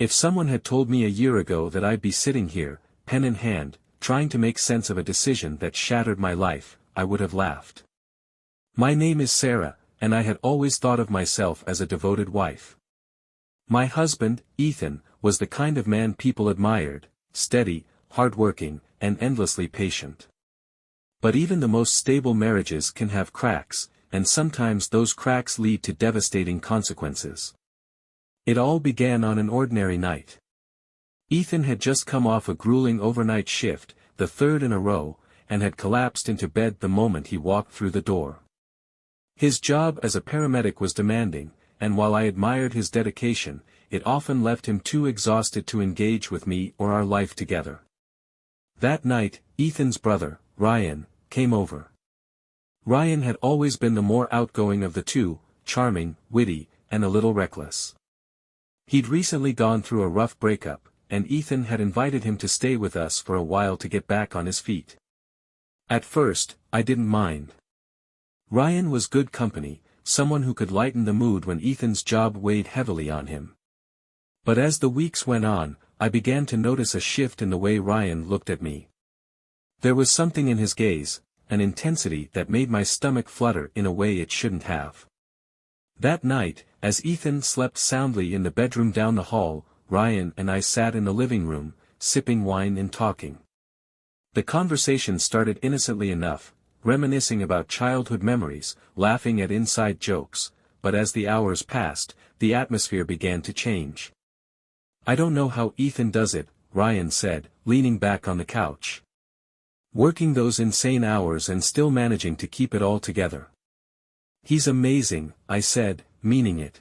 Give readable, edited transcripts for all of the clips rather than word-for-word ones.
If someone had told me a year ago that I'd be sitting here, pen in hand, trying to make sense of a decision that shattered my life, I would have laughed. My name is Sarah, and I had always thought of myself as a devoted wife. My husband, Ethan, was the kind of man people admired, steady, hardworking, and endlessly patient. But even the most stable marriages can have cracks, and sometimes those cracks lead to devastating consequences. It all began on an ordinary night. Ethan had just come off a grueling overnight shift, the third in a row, and had collapsed into bed the moment he walked through the door. His job as a paramedic was demanding, and while I admired his dedication, it often left him too exhausted to engage with me or our life together. That night, Ethan's brother, Ryan, came over. Ryan had always been the more outgoing of the two, charming, witty, and a little reckless. He'd recently gone through a rough breakup, and Ethan had invited him to stay with us for a while to get back on his feet. At first, I didn't mind. Ryan was good company, someone who could lighten the mood when Ethan's job weighed heavily on him. But as the weeks went on, I began to notice a shift in the way Ryan looked at me. There was something in his gaze, an intensity that made my stomach flutter in a way it shouldn't have. That night, as Ethan slept soundly in the bedroom down the hall, Ryan and I sat in the living room, sipping wine and talking. The conversation started innocently enough, reminiscing about childhood memories, laughing at inside jokes, but as the hours passed, the atmosphere began to change. "I don't know how Ethan does it," Ryan said, leaning back on the couch. "Working those insane hours and still managing to keep it all together." "He's amazing," I said, meaning it.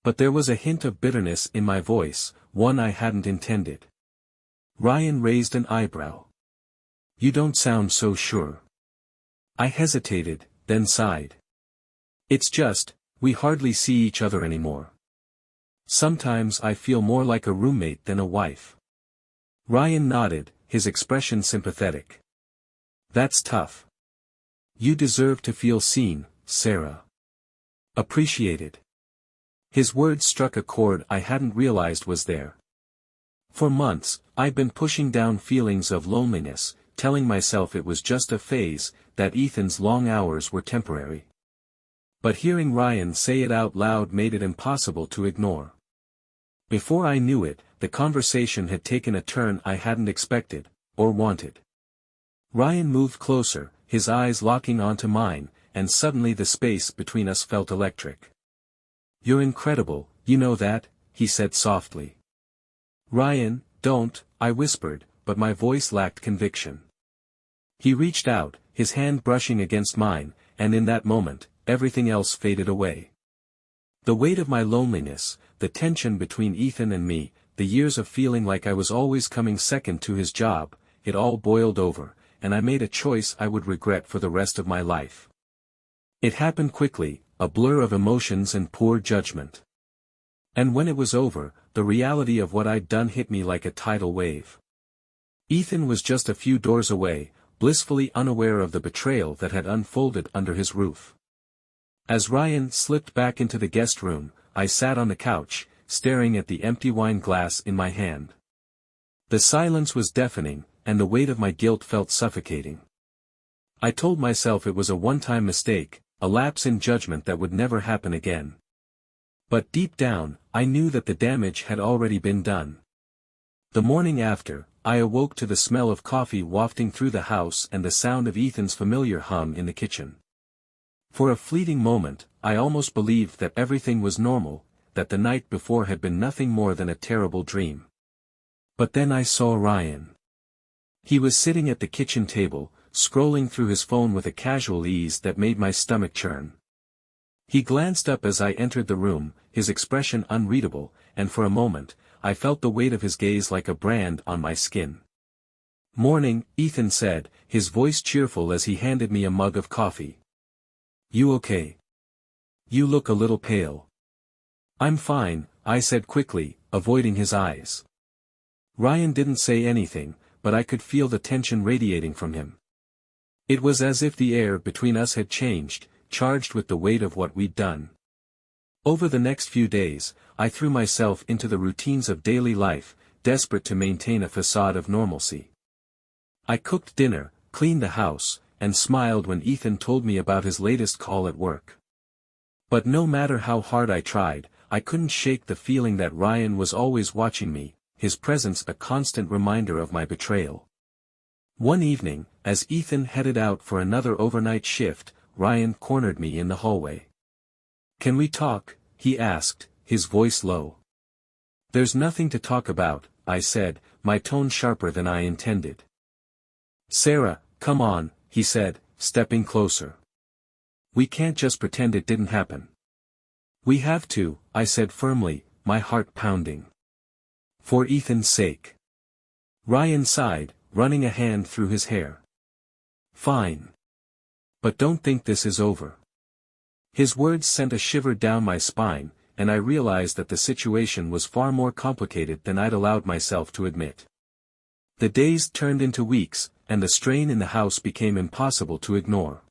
But there was a hint of bitterness in my voice, one I hadn't intended. Ryan raised an eyebrow. "You don't sound so sure." I hesitated, then sighed. "It's just, we hardly see each other anymore. Sometimes I feel more like a roommate than a wife." Ryan nodded, his expression sympathetic. "That's tough. You deserve to feel seen, Sarah. Appreciated." His words struck a chord I hadn't realized was there. For months, I'd been pushing down feelings of loneliness, telling myself it was just a phase, that Ethan's long hours were temporary. But hearing Ryan say it out loud made it impossible to ignore. Before I knew it, the conversation had taken a turn I hadn't expected, or wanted. Ryan moved closer, his eyes locking onto mine, and suddenly the space between us felt electric. "You're incredible, you know that," he said softly. "Ryan, don't," I whispered, but my voice lacked conviction. He reached out, his hand brushing against mine, and in that moment, everything else faded away. The weight of my loneliness, the tension between Ethan and me, the years of feeling like I was always coming second to his job, it all boiled over, and I made a choice I would regret for the rest of my life. It happened quickly, a blur of emotions and poor judgment. And when it was over, the reality of what I'd done hit me like a tidal wave. Ethan was just a few doors away, blissfully unaware of the betrayal that had unfolded under his roof. As Ryan slipped back into the guest room, I sat on the couch, staring at the empty wine glass in my hand. The silence was deafening, and the weight of my guilt felt suffocating. I told myself it was a one-time mistake, a lapse in judgment that would never happen again. But deep down, I knew that the damage had already been done. The morning after, I awoke to the smell of coffee wafting through the house and the sound of Ethan's familiar hum in the kitchen. For a fleeting moment, I almost believed that everything was normal, that the night before had been nothing more than a terrible dream. But then I saw Ryan. He was sitting at the kitchen table, scrolling through his phone with a casual ease that made my stomach churn. He glanced up as I entered the room, his expression unreadable, and for a moment, I felt the weight of his gaze like a brand on my skin. "Morning," Ethan said, his voice cheerful as he handed me a mug of coffee. "You okay? You look a little pale." "I'm fine," I said quickly, avoiding his eyes. Ryan didn't say anything, but I could feel the tension radiating from him. It was as if the air between us had changed, charged with the weight of what we'd done. Over the next few days, I threw myself into the routines of daily life, desperate to maintain a facade of normalcy. I cooked dinner, cleaned the house, and smiled when Ethan told me about his latest call at work. But no matter how hard I tried, I couldn't shake the feeling that Ryan was always watching me, his presence a constant reminder of my betrayal. One evening, as Ethan headed out for another overnight shift, Ryan cornered me in the hallway. "Can we talk?" he asked, his voice low. "There's nothing to talk about," I said, my tone sharper than I intended. "Sarah, come on," he said, stepping closer. "We can't just pretend it didn't happen." "We have to," I said firmly, my heart pounding. "For Ethan's sake." Ryan sighed, running a hand through his hair. "Fine. But don't think this is over." His words sent a shiver down my spine, and I realized that the situation was far more complicated than I'd allowed myself to admit. The days turned into weeks, and the strain in the house became impossible to ignore.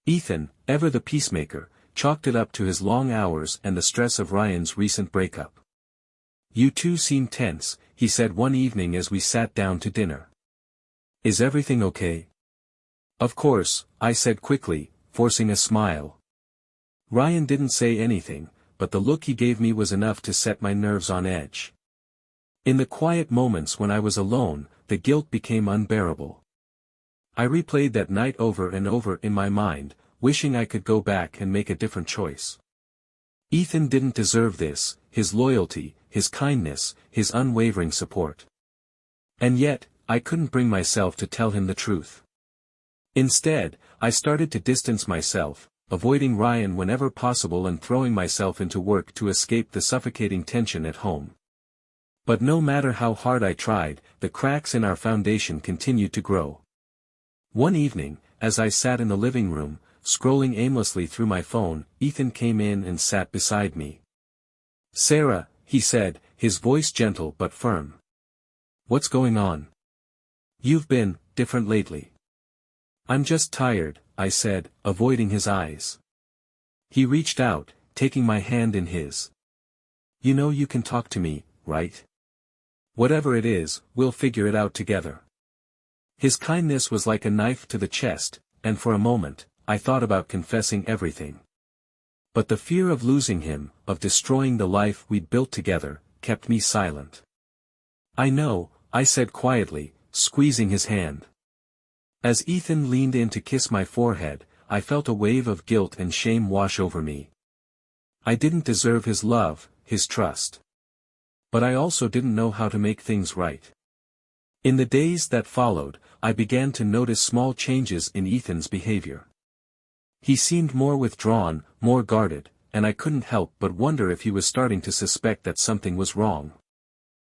Ethan, ever the peacemaker, chalked it up to his long hours and the stress of Ryan's recent breakup. "You two seem tense," he said one evening as we sat down to dinner. "Is everything okay?" "Of course," I said quickly, forcing a smile. Ryan didn't say anything, but the look he gave me was enough to set my nerves on edge. In the quiet moments when I was alone, the guilt became unbearable. I replayed that night over and over in my mind, wishing I could go back and make a different choice. Ethan didn't deserve this, his loyalty, his kindness, his unwavering support. And yet, I couldn't bring myself to tell him the truth. Instead, I started to distance myself, avoiding Ryan whenever possible and throwing myself into work to escape the suffocating tension at home. But no matter how hard I tried, the cracks in our foundation continued to grow. One evening, as I sat in the living room, scrolling aimlessly through my phone, Ethan came in and sat beside me. "Sarah," he said, his voice gentle but firm. "What's going on? You've been different lately." "I'm just tired," I said, avoiding his eyes. He reached out, taking my hand in his. "You know you can talk to me, right? Whatever it is, we'll figure it out together." His kindness was like a knife to the chest, and for a moment, I thought about confessing everything. But the fear of losing him, of destroying the life we'd built together, kept me silent. "I know," I said quietly, squeezing his hand. As Ethan leaned in to kiss my forehead, I felt a wave of guilt and shame wash over me. I didn't deserve his love, his trust. But I also didn't know how to make things right. In the days that followed, I began to notice small changes in Ethan's behavior. He seemed more withdrawn, more guarded, and I couldn't help but wonder if he was starting to suspect that something was wrong.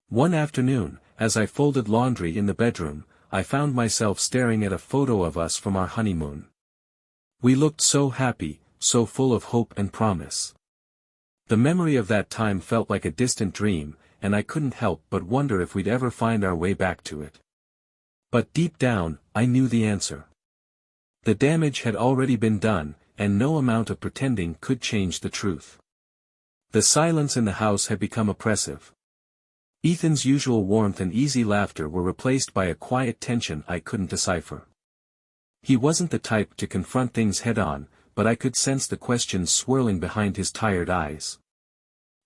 One afternoon, as I folded laundry in the bedroom, I found myself staring at a photo of us from our honeymoon. We looked so happy, so full of hope and promise. The memory of that time felt like a distant dream, and I couldn't help but wonder if we'd ever find our way back to it. But deep down, I knew the answer. The damage had already been done, and no amount of pretending could change the truth. The silence in the house had become oppressive. Ethan's usual warmth and easy laughter were replaced by a quiet tension I couldn't decipher. He wasn't the type to confront things head-on, but I could sense the questions swirling behind his tired eyes.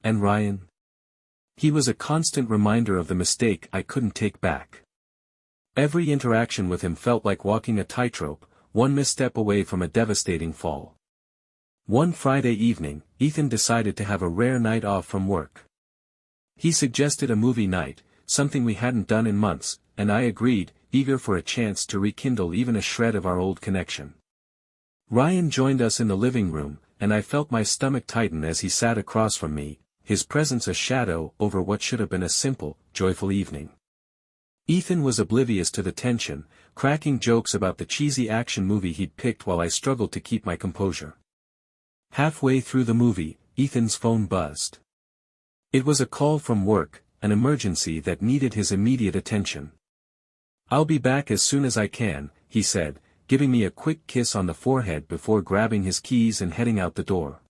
And Ryan? He was a constant reminder of the mistake I couldn't take back. Every interaction with him felt like walking a tightrope, one misstep away from a devastating fall. One Friday evening, Ethan decided to have a rare night off from work. He suggested a movie night, something we hadn't done in months, and I agreed, eager for a chance to rekindle even a shred of our old connection. Ryan joined us in the living room, and I felt my stomach tighten as he sat across from me, his presence a shadow over what should have been a simple, joyful evening. Ethan was oblivious to the tension, cracking jokes about the cheesy action movie he'd picked while I struggled to keep my composure. Halfway through the movie, Ethan's phone buzzed. It was a call from work, an emergency that needed his immediate attention. "I'll be back as soon as I can," he said, giving me a quick kiss on the forehead before grabbing his keys and heading out the door.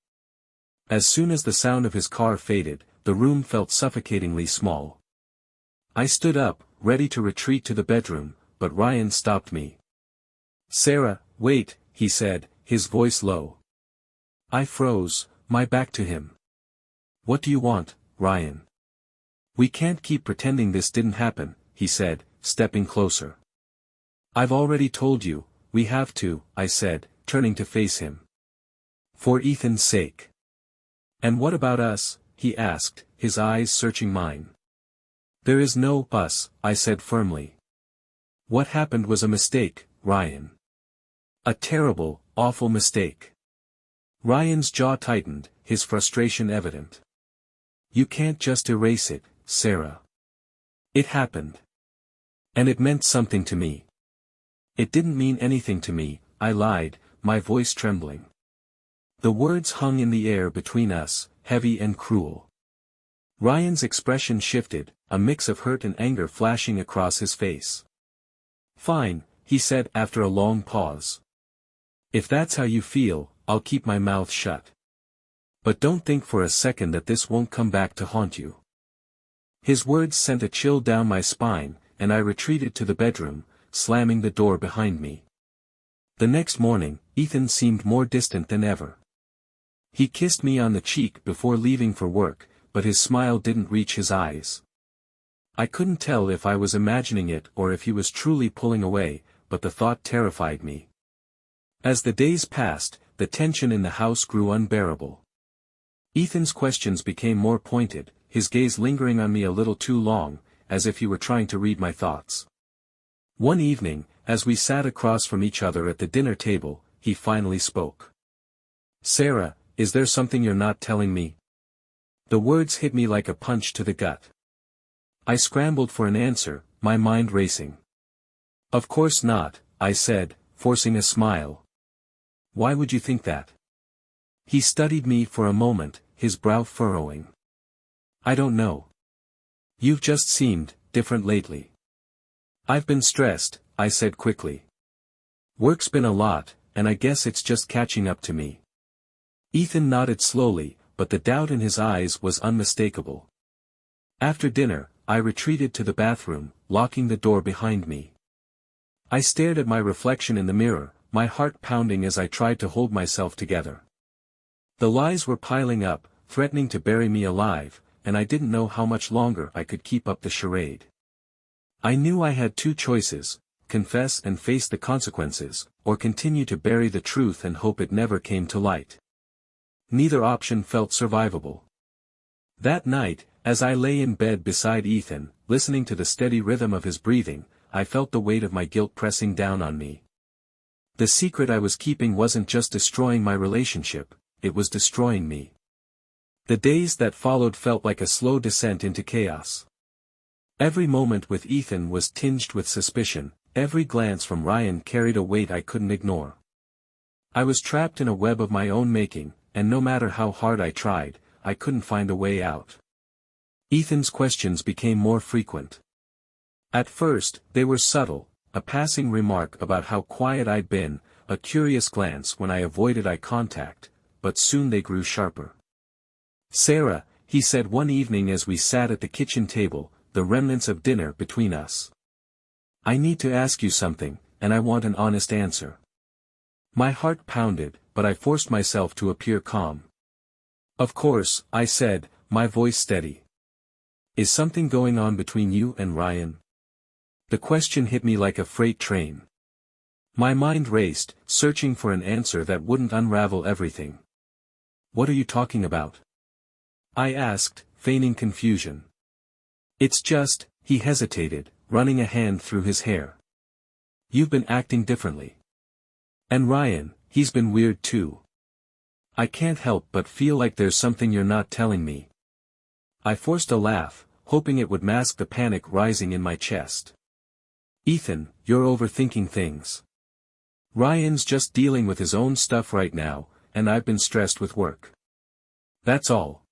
As soon as the sound of his car faded, the room felt suffocatingly small. I stood up, ready to retreat to the bedroom, but Ryan stopped me. "Sarah, wait," he said, his voice low. I froze, my back to him. "What do you want, Ryan?" "We can't keep pretending this didn't happen," he said, stepping closer. "I've already told you, we have to," I said, turning to face him. "For Ethan's sake." "And what about us?" he asked, his eyes searching mine. "There is no us," I said firmly. "What happened was a mistake, Ryan. A terrible, awful mistake." Ryan's jaw tightened, his frustration evident. "You can't just erase it, Sarah. It happened. And it meant something to me." "It didn't mean anything to me," I lied, my voice trembling. The words hung in the air between us, heavy and cruel. Ryan's expression shifted, a mix of hurt and anger flashing across his face. "Fine," he said after a long pause. "If that's how you feel, I'll keep my mouth shut. But don't think for a second that this won't come back to haunt you." His words sent a chill down my spine, and I retreated to the bedroom, slamming the door behind me. The next morning, Ethan seemed more distant than ever. He kissed me on the cheek before leaving for work, but his smile didn't reach his eyes. I couldn't tell if I was imagining it or if he was truly pulling away, but the thought terrified me. As the days passed, the tension in the house grew unbearable. Ethan's questions became more pointed, his gaze lingering on me a little too long, as if he were trying to read my thoughts. One evening, as we sat across from each other at the dinner table, he finally spoke. "Sarah, is there something you're not telling me?" The words hit me like a punch to the gut. I scrambled for an answer, my mind racing. "Of course not," I said, forcing a smile. "Why would you think that?" He studied me for a moment, his brow furrowing. "I don't know. You've just seemed different lately." "I've been stressed," I said quickly. "Work's been a lot, and I guess it's just catching up to me." Ethan nodded slowly, but the doubt in his eyes was unmistakable. After dinner, I retreated to the bathroom, locking the door behind me. I stared at my reflection in the mirror, my heart pounding as I tried to hold myself together. The lies were piling up, threatening to bury me alive, and I didn't know how much longer I could keep up the charade. I knew I had two choices: confess and face the consequences, or continue to bury the truth and hope it never came to light. Neither option felt survivable. That night, as I lay in bed beside Ethan, listening to the steady rhythm of his breathing, I felt the weight of my guilt pressing down on me. The secret I was keeping wasn't just destroying my relationship, it was destroying me. The days that followed felt like a slow descent into chaos. Every moment with Ethan was tinged with suspicion, every glance from Ryan carried a weight I couldn't ignore. I was trapped in a web of my own making, and no matter how hard I tried, I couldn't find a way out. Ethan's questions became more frequent. At first, they were subtle, a passing remark about how quiet I'd been, a curious glance when I avoided eye contact, but soon they grew sharper. "Sarah," he said one evening as we sat at the kitchen table, the remnants of dinner between us. "I need to ask you something, and I want an honest answer." My heart pounded, but I forced myself to appear calm. "Of course," I said, my voice steady. "Is something going on between you and Ryan?" The question hit me like a freight train. My mind raced, searching for an answer that wouldn't unravel everything. "What are you talking about?" I asked, feigning confusion. "It's just," he hesitated, running a hand through his hair. "You've been acting differently. And Ryan, he's been weird too. I can't help but feel like there's something you're not telling me." I forced a laugh, hoping it would mask the panic rising in my chest. "Ethan, you're overthinking things. Ryan's just dealing with his own stuff right now, and I've been stressed with work. That's all."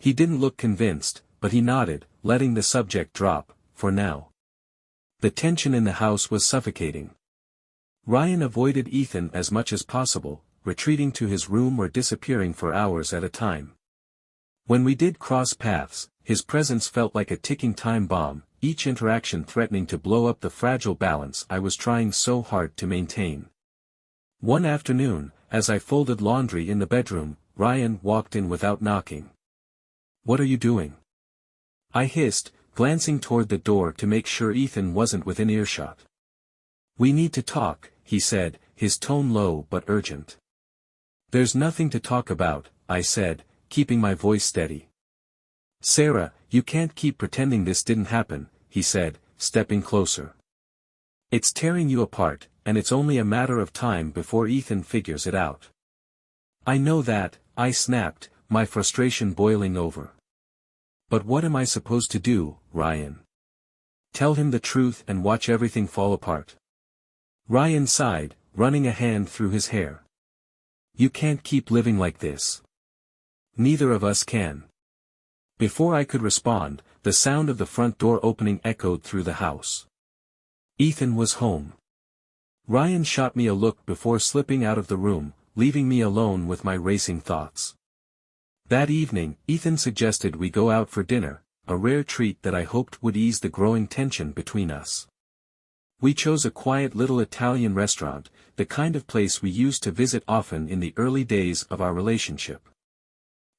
He didn't look convinced, but he nodded, letting the subject drop, for now. The tension in the house was suffocating. Ryan avoided Ethan as much as possible, retreating to his room or disappearing for hours at a time. When we did cross paths, his presence felt like a ticking time bomb, each interaction threatening to blow up the fragile balance I was trying so hard to maintain. One afternoon, as I folded laundry in the bedroom, Ryan walked in without knocking. "What are you doing?" I hissed, glancing toward the door to make sure Ethan wasn't within earshot. "We need to talk," he said, his tone low but urgent. "There's nothing to talk about," I said, keeping my voice steady. "Sarah, you can't keep pretending this didn't happen," he said, stepping closer. "It's tearing you apart, and it's only a matter of time before Ethan figures it out." "I know that," I snapped, my frustration boiling over. "But what am I supposed to do, Ryan? Tell him the truth and watch everything fall apart?" Ryan sighed, running a hand through his hair. "You can't keep living like this. Neither of us can." Before I could respond, the sound of the front door opening echoed through the house. Ethan was home. Ryan shot me a look before slipping out of the room, leaving me alone with my racing thoughts. That evening, Ethan suggested we go out for dinner, a rare treat that I hoped would ease the growing tension between us. We chose a quiet little Italian restaurant, the kind of place we used to visit often in the early days of our relationship.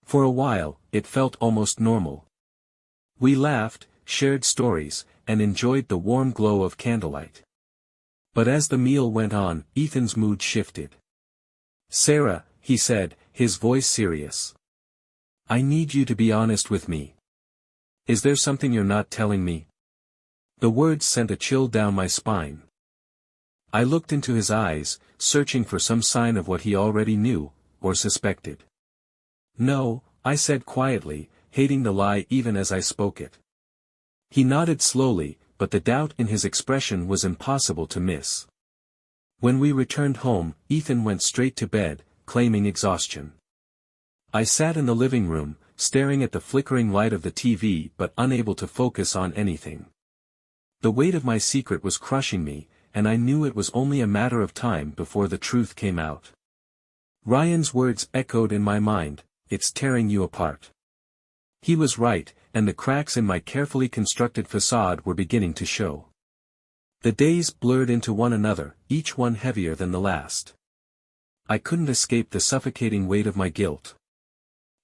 For a while, it felt almost normal. We laughed, shared stories, and enjoyed the warm glow of candlelight. But as the meal went on, Ethan's mood shifted. "Sarah," he said, his voice serious. "I need you to be honest with me. Is there something you're not telling me?" The words sent a chill down my spine. I looked into his eyes, searching for some sign of what he already knew, or suspected. "No," I said quietly, hating the lie even as I spoke it. He nodded slowly, but the doubt in his expression was impossible to miss. When we returned home, Ethan went straight to bed, claiming exhaustion. I sat in the living room, staring at the flickering light of the TV but unable to focus on anything. The weight of my secret was crushing me, and I knew it was only a matter of time before the truth came out. Ryan's words echoed in my mind, "It's tearing you apart." He was right, and the cracks in my carefully constructed facade were beginning to show. The days blurred into one another, each one heavier than the last. I couldn't escape the suffocating weight of my guilt.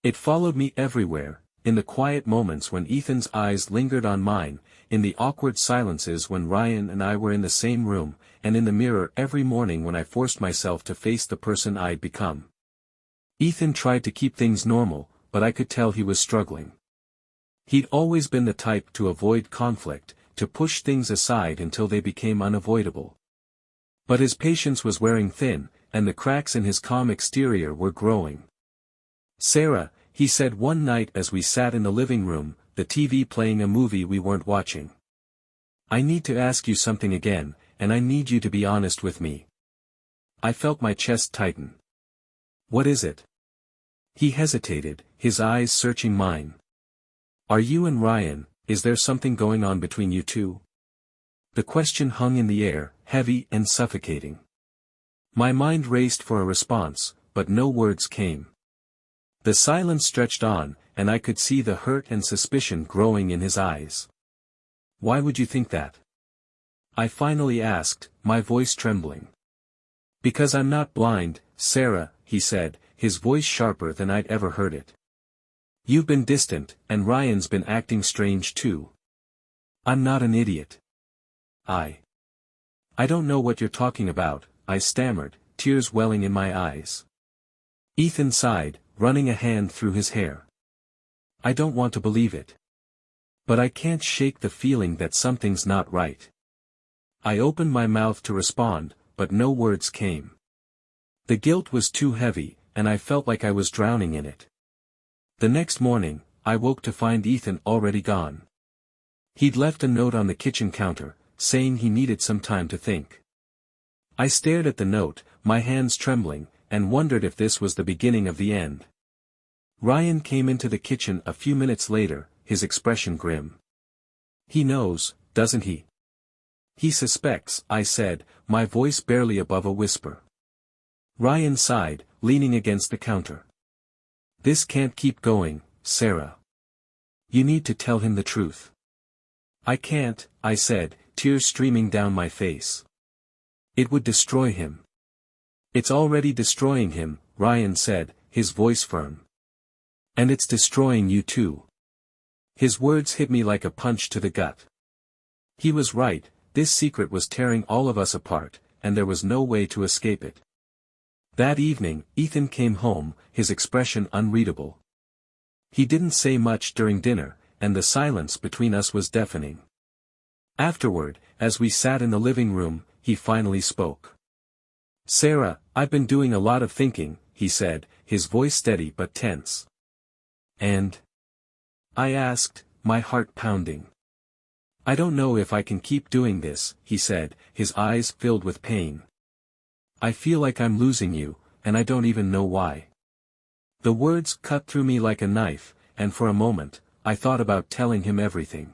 It followed me everywhere, in the quiet moments when Ethan's eyes lingered on mine, in the awkward silences when Ryan and I were in the same room, and in the mirror every morning when I forced myself to face the person I'd become. Ethan tried to keep things normal, but I could tell he was struggling. He'd always been the type to avoid conflict, to push things aside until they became unavoidable. But his patience was wearing thin, and the cracks in his calm exterior were growing. "Sarah," he said one night as we sat in the living room, the TV playing a movie we weren't watching. "I need to ask you something again, and I need you to be honest with me." I felt my chest tighten. "What is it?" He hesitated, his eyes searching mine. "Are you and Ryan, is there something going on between you two?" The question hung in the air, heavy and suffocating. My mind raced for a response, but no words came. The silence stretched on, and I could see the hurt and suspicion growing in his eyes. "Why would you think that?" I finally asked, my voice trembling. "Because I'm not blind, Sarah," he said, his voice sharper than I'd ever heard it. "You've been distant, and Ryan's been acting strange too. I'm not an idiot. I don't know what you're talking about," I stammered, tears welling in my eyes. Ethan sighed, running a hand through his hair. "I don't want to believe it. But I can't shake the feeling that something's not right." I opened my mouth to respond, but no words came. The guilt was too heavy, and I felt like I was drowning in it. The next morning, I woke to find Ethan already gone. He'd left a note on the kitchen counter, saying he needed some time to think. I stared at the note, my hands trembling, and wondered if this was the beginning of the end. Ryan came into the kitchen a few minutes later, his expression grim. "He knows, doesn't he?" "He suspects," I said, my voice barely above a whisper. Ryan sighed, leaning against the counter. "This can't keep going, Sarah. You need to tell him the truth." "I can't," I said, tears streaming down my face. "It would destroy him." "It's already destroying him," Ryan said, his voice firm. "And it's destroying you too." His words hit me like a punch to the gut. He was right, this secret was tearing all of us apart, and there was no way to escape it. That evening, Ethan came home, his expression unreadable. He didn't say much during dinner, and the silence between us was deafening. Afterward, as we sat in the living room, he finally spoke. "Sarah, I've been doing a lot of thinking," he said, his voice steady but tense. "And?" I asked, my heart pounding. "I don't know if I can keep doing this," he said, his eyes filled with pain. "I feel like I'm losing you, and I don't even know why." The words cut through me like a knife, and for a moment, I thought about telling him everything.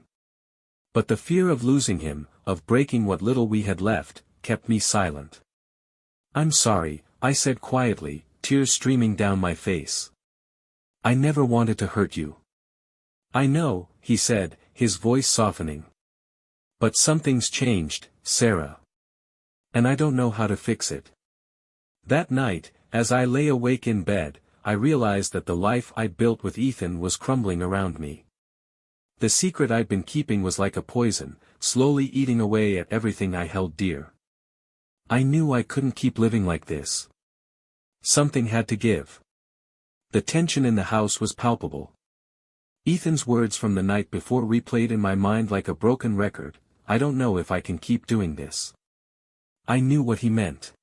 But the fear of losing him, of breaking what little we had left, kept me silent. "I'm sorry," I said quietly, tears streaming down my face. "I never wanted to hurt you." "I know," he said, his voice softening. "But something's changed, Sarah. And I don't know how to fix it." That night, as I lay awake in bed, I realized that the life I'd built with Ethan was crumbling around me. The secret I'd been keeping was like a poison, slowly eating away at everything I held dear. I knew I couldn't keep living like this. Something had to give. The tension in the house was palpable. Ethan's words from the night before replayed in my mind like a broken record, "I don't know if I can keep doing this." I knew what he meant.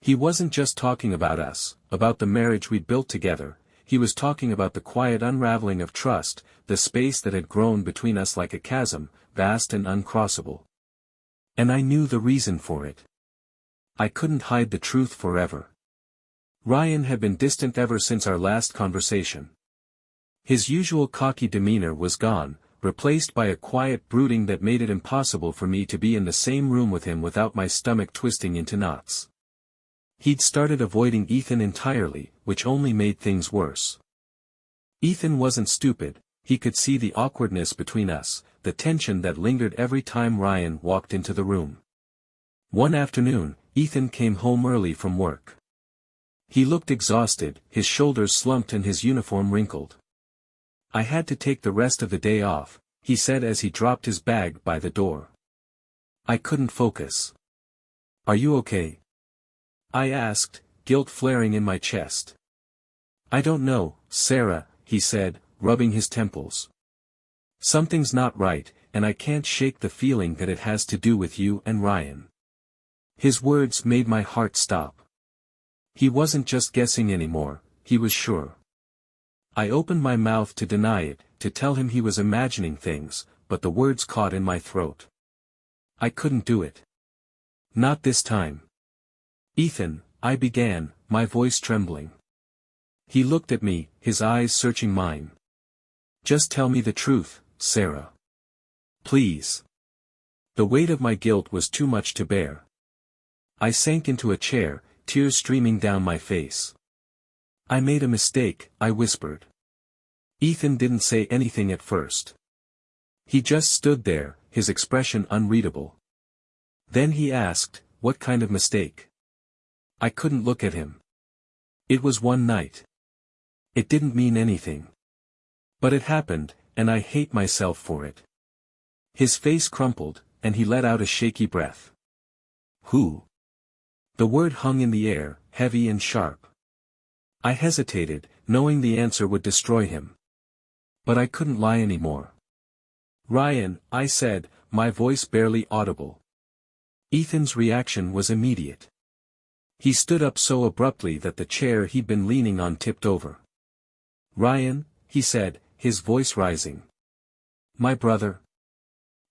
He wasn't just talking about us, about the marriage we'd built together, he was talking about the quiet unraveling of trust, the space that had grown between us like a chasm, vast and uncrossable. And I knew the reason for it. I couldn't hide the truth forever. Ryan had been distant ever since our last conversation. His usual cocky demeanor was gone, replaced by a quiet brooding that made it impossible for me to be in the same room with him without my stomach twisting into knots. He'd started avoiding Ethan entirely, which only made things worse. Ethan wasn't stupid, he could see the awkwardness between us, the tension that lingered every time Ryan walked into the room. One afternoon, Ethan came home early from work. He looked exhausted, his shoulders slumped and his uniform wrinkled. "I had to take the rest of the day off," he said as he dropped his bag by the door. "I couldn't focus." "Are you okay?" I asked, guilt flaring in my chest. "I don't know, Sarah," he said, rubbing his temples. "Something's not right, and I can't shake the feeling that it has to do with you and Ryan." His words made my heart stop. He wasn't just guessing anymore, he was sure. I opened my mouth to deny it, to tell him he was imagining things, but the words caught in my throat. I couldn't do it. Not this time. "Ethan," I began, my voice trembling. He looked at me, his eyes searching mine. "Just tell me the truth, Sarah. Please." The weight of my guilt was too much to bear. I sank into a chair, tears streaming down my face. "I made a mistake," I whispered. Ethan didn't say anything at first. He just stood there, his expression unreadable. Then he asked, "What kind of mistake?" I couldn't look at him. "It was one night. It didn't mean anything. But it happened, and I hate myself for it." His face crumpled, and he let out a shaky breath. "Who?" The word hung in the air, heavy and sharp. I hesitated, knowing the answer would destroy him. But I couldn't lie anymore. "Ryan," I said, my voice barely audible. Ethan's reaction was immediate. He stood up so abruptly that the chair he'd been leaning on tipped over. "Ryan," he said, his voice rising. "My brother."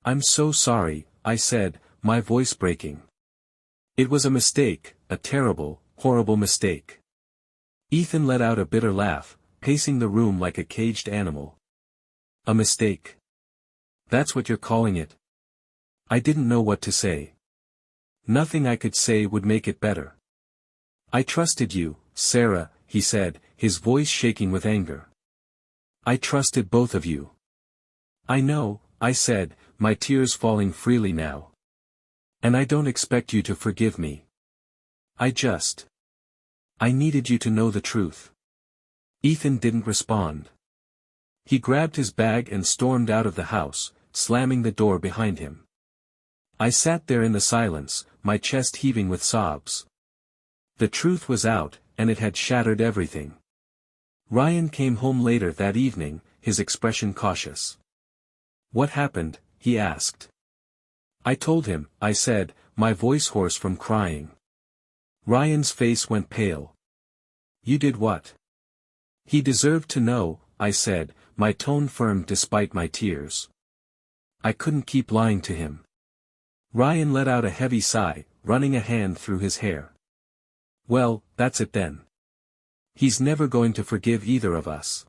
"I'm so sorry," I said, my voice breaking. "It was a mistake, a terrible, horrible mistake." Ethan let out a bitter laugh, pacing the room like a caged animal. "A mistake? That's what you're calling it?" I didn't know what to say. Nothing I could say would make it better. "I trusted you, Sarah, he said, his voice shaking with anger. I trusted both of you. I know, I said, my tears falling freely now. And I don't expect you to forgive me. I needed you to know the truth. Ethan didn't respond. He grabbed his bag and stormed out of the house, slamming the door behind him. I sat there in the silence, my chest heaving with sobs. The truth was out, and it had shattered everything. Ryan came home later that evening, his expression cautious. What happened? He asked. I told him, I said, my voice hoarse from crying. Ryan's face went pale. You did what? He deserved to know, I said, my tone firm despite my tears. I couldn't keep lying to him. Ryan let out a heavy sigh, running a hand through his hair. Well, that's it then. He's never going to forgive either of us.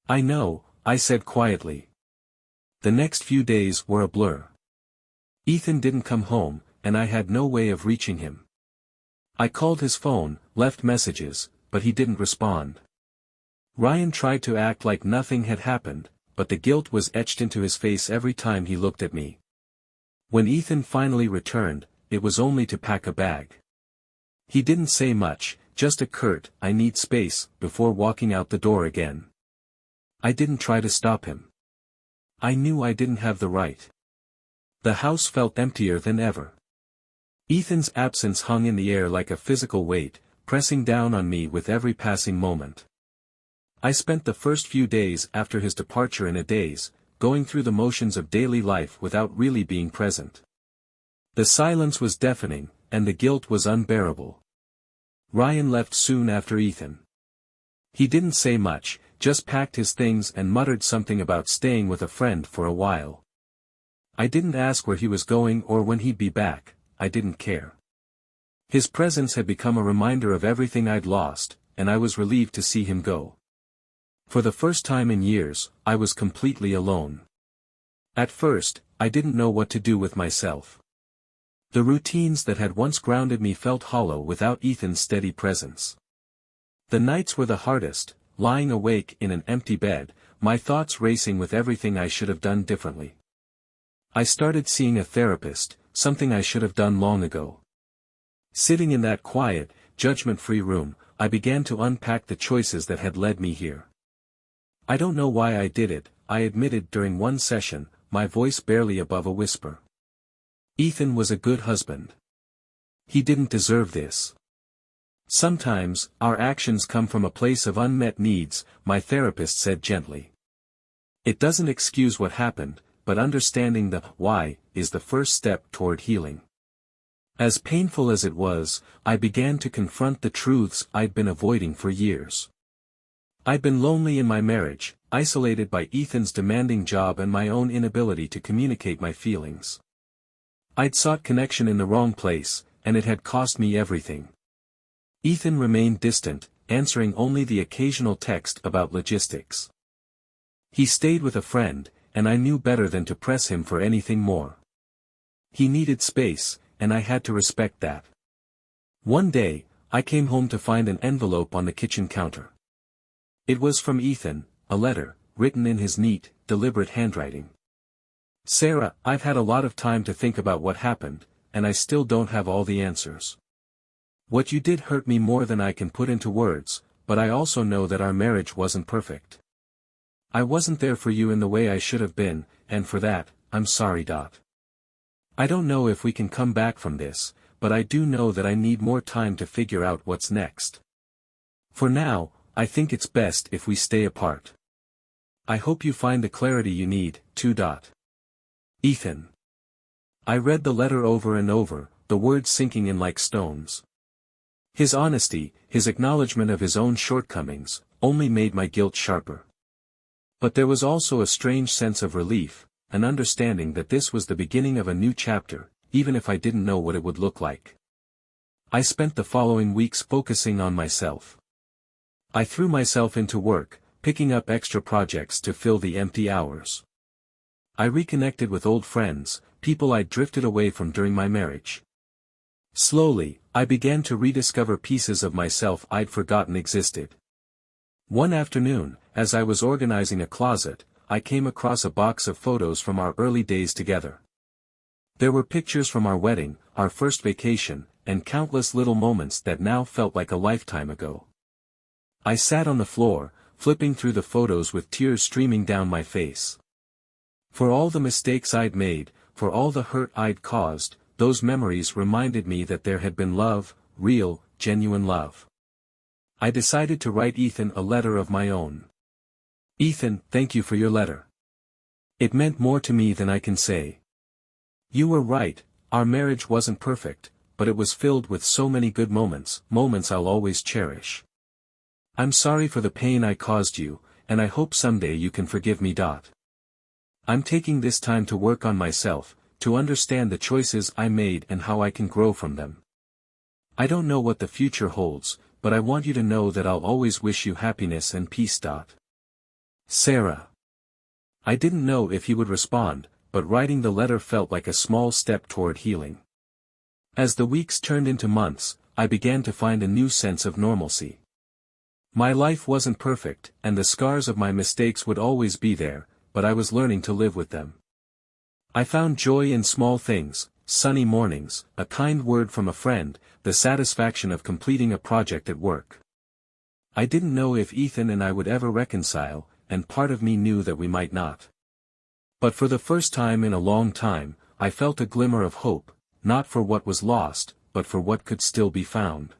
I know, I said quietly. The next few days were a blur. Ethan didn't come home, and I had no way of reaching him. I called his phone, left messages, but he didn't respond. Ryan tried to act like nothing had happened, but the guilt was etched into his face every time he looked at me. When Ethan finally returned, it was only to pack a bag. He didn't say much, just a curt, I need space, before walking out the door again. I didn't try to stop him. I knew I didn't have the right. The house felt emptier than ever. Ethan's absence hung in the air like a physical weight, pressing down on me with every passing moment. I spent the first few days after his departure in a daze, going through the motions of daily life without really being present. The silence was deafening, and the guilt was unbearable. Ryan left soon after Ethan. He didn't say much, just packed his things and muttered something about staying with a friend for a while. I didn't ask where he was going or when he'd be back, I didn't care. His presence had become a reminder of everything I'd lost, and I was relieved to see him go. For the first time in years, I was completely alone. At first, I didn't know what to do with myself. The routines that had once grounded me felt hollow without Ethan's steady presence. The nights were the hardest, lying awake in an empty bed, my thoughts racing with everything I should have done differently. I started seeing a therapist, something I should have done long ago. Sitting in that quiet, judgment-free room, I began to unpack the choices that had led me here. I don't know why I did it, I admitted during one session, my voice barely above a whisper. Ethan was a good husband. He didn't deserve this. Sometimes, our actions come from a place of unmet needs, my therapist said gently. It doesn't excuse what happened, but understanding the why is the first step toward healing. As painful as it was, I began to confront the truths I'd been avoiding for years. I'd been lonely in my marriage, isolated by Ethan's demanding job and my own inability to communicate my feelings. I'd sought connection in the wrong place, and it had cost me everything. Ethan remained distant, answering only the occasional text about logistics. He stayed with a friend, and I knew better than to press him for anything more. He needed space, and I had to respect that. One day, I came home to find an envelope on the kitchen counter. It was from Ethan, a letter, written in his neat, deliberate handwriting. Sarah, I've had a lot of time to think about what happened, and I still don't have all the answers. What you did hurt me more than I can put into words, but I also know that our marriage wasn't perfect. I wasn't there for you in the way I should have been, and for that, I'm sorry. I don't know if we can come back from this, but I do know that I need more time to figure out what's next. For now, I think it's best if we stay apart. I hope you find the clarity you need, too. Ethan. I read the letter over and over, the words sinking in like stones. His honesty, his acknowledgement of his own shortcomings, only made my guilt sharper. But there was also a strange sense of relief, an understanding that this was the beginning of a new chapter, even if I didn't know what it would look like. I spent the following weeks focusing on myself. I threw myself into work, picking up extra projects to fill the empty hours. I reconnected with old friends, people I'd drifted away from during my marriage. Slowly, I began to rediscover pieces of myself I'd forgotten existed. One afternoon, as I was organizing a closet, I came across a box of photos from our early days together. There were pictures from our wedding, our first vacation, and countless little moments that now felt like a lifetime ago. I sat on the floor, flipping through the photos with tears streaming down my face. For all the mistakes I'd made, for all the hurt I'd caused, those memories reminded me that there had been love, real, genuine love. I decided to write Ethan a letter of my own. Ethan, thank you for your letter. It meant more to me than I can say. You were right, our marriage wasn't perfect, but it was filled with so many good moments, moments I'll always cherish. I'm sorry for the pain I caused you, and I hope someday you can forgive me. I'm taking this time to work on myself, to understand the choices I made and how I can grow from them. I don't know what the future holds, but I want you to know that I'll always wish you happiness and peace. Sarah. I didn't know if he would respond, but writing the letter felt like a small step toward healing. As the weeks turned into months, I began to find a new sense of normalcy. My life wasn't perfect, and the scars of my mistakes would always be there, but I was learning to live with them. I found joy in small things, sunny mornings, a kind word from a friend, the satisfaction of completing a project at work. I didn't know if Ethan and I would ever reconcile, and part of me knew that we might not. But for the first time in a long time, I felt a glimmer of hope, not for what was lost, but for what could still be found.